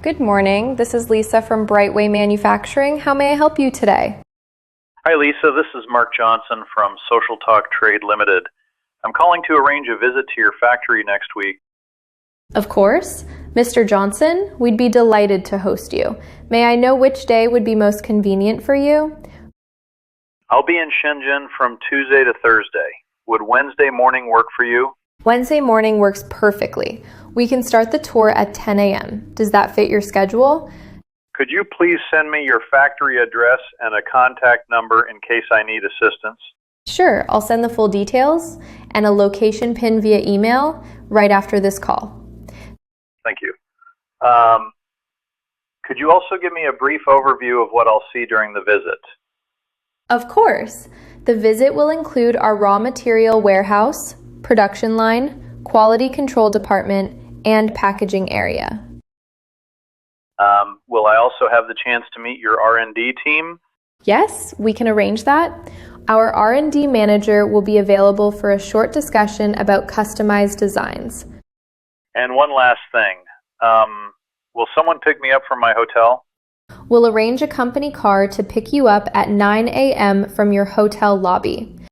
Good morning. This is Lisa from Brightway Manufacturing. How may I help you today? Hi Lisa, this is Mark Johnson from Social Talk Trade Limited. I'm calling to arrange a visit to your factory next week. Of course. Mr. Johnson, we'd be delighted to host you. May I know which day would be most convenient for you? I'll be in Shenzhen from Tuesday to Thursday. Would Wednesday morning work for you? Wednesday morning works perfectly. We can start the tour at 10 a.m. Does that fit your schedule? Could you please send me your factory address and a contact number in case I need assistance? Sure, I'll send the full details and a location pin via email right after this call. Thank you. Could you also give me a brief overview of what I'll see during the visit? Of course. The visit will include our raw material warehouse, production line, quality control department, and packaging area. Will I also have the chance to meet your R&D team? Yes, we can arrange that. Our R&D manager will be available for a short discussion about customized designs. And one last thing. Will someone pick me up from my hotel? We'll arrange a company car to pick you up at 9 a.m. from your hotel lobby.